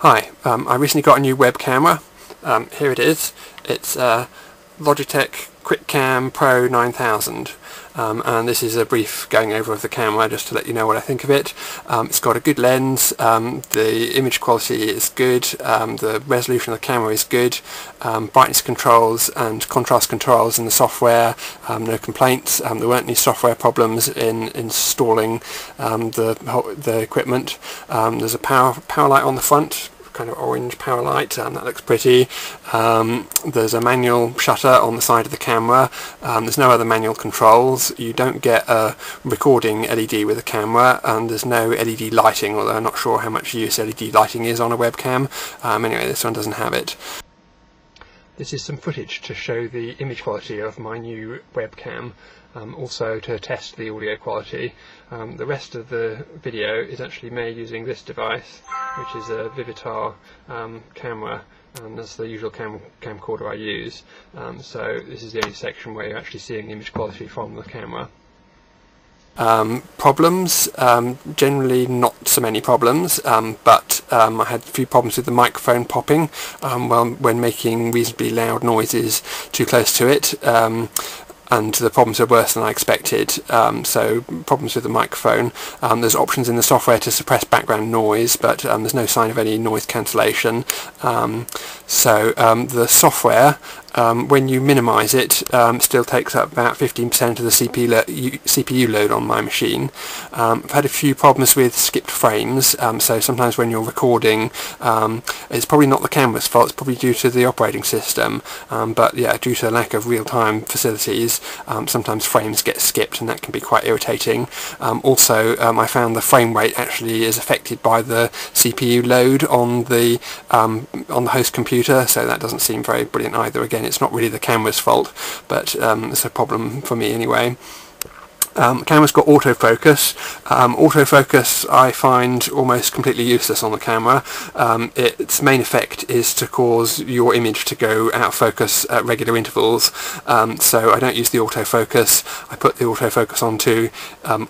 Hi, I recently got a new web camera. Here it is. It's Logitech QuickCam Pro 9000. And this is a brief going over of the camera just to let you know what I think of it. It's got a good lens, the image quality is good, the resolution of the camera is good, brightness controls and contrast controls in the software, no complaints. There weren't any software problems in installing the equipment. There's a power light on the front, kind of orange power light, that looks pretty. There's a manual shutter on the side of the camera. There's no other manual controls. You don't get a recording LED with the camera, and there's no LED lighting, although I'm not sure how much use LED lighting is on a webcam. Anyway, this one doesn't have it. This is some footage to show the image quality of my new webcam, also to test the audio quality. The rest of the video is actually made using this device, which is a Vivitar camera, and that's the usual camcorder I use. So this is the only section where you're actually seeing the image quality from the camera. Problems, generally not so many problems, but I had a few problems with the microphone popping when making reasonably loud noises too close to it. And the problems are worse than I expected. So problems with the microphone. There's options in the software to suppress background noise, but there's no sign of any noise cancellation. The software, when you minimise it, still takes up about 15% of the CPU load on my machine. I've had a few problems with skipped frames, so sometimes when you're recording, it's probably not the camera's fault, it's probably due to the operating system, but yeah, due to the lack of real-time facilities, sometimes frames get skipped, and that can be quite irritating. Also, I found the frame rate actually is affected by the CPU load on the host computer, so that doesn't seem very brilliant either. Again, it's not really the camera's fault, but it's a problem for me anyway. The camera's got autofocus. Autofocus I find almost completely useless on the camera. Its main effect is to cause your image to go out of focus at regular intervals, so I don't use the autofocus. I put the autofocus on to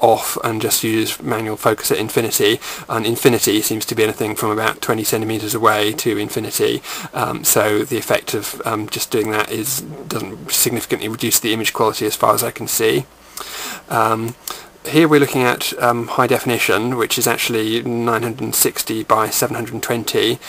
off and just use manual focus at infinity, and infinity seems to be anything from about 20 centimeters away to infinity, so the effect of just doing that doesn't significantly reduce the image quality as far as I can see. Here we're looking at high definition, which is actually 960 by 720.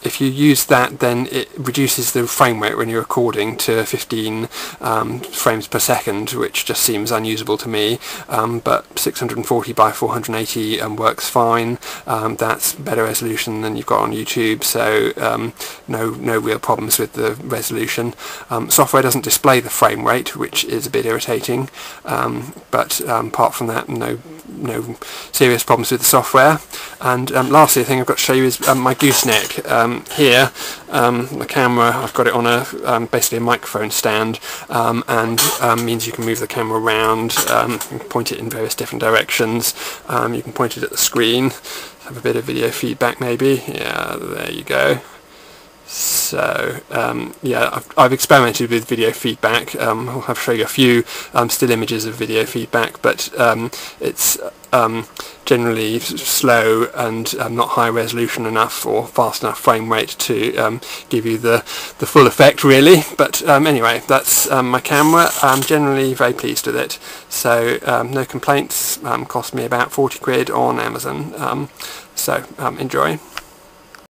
If you use that, then it reduces the frame rate when you're recording to 15 frames per second, which just seems unusable to me. But 640 by 480 works fine. That's better resolution than you've got on YouTube, so no real problems with the resolution. Software doesn't display the frame rate, which is a bit irritating, but apart from that, no serious problems with the software. And lastly, the thing I've got to show you is my gooseneck. Here, the camera, I've got it on a basically a microphone stand, and means you can move the camera around, you can point it in various different directions, you can point it at the screen, have a bit of video feedback maybe. Yeah, there you go. So yeah, I've experimented with video feedback. I'll have to show you a few still images of video feedback, but it's generally slow and not high resolution enough or fast enough frame rate to give you the full effect really. But anyway, that's my camera. I'm generally very pleased with it, so no complaints. Cost me about 40 quid on Amazon, so enjoy.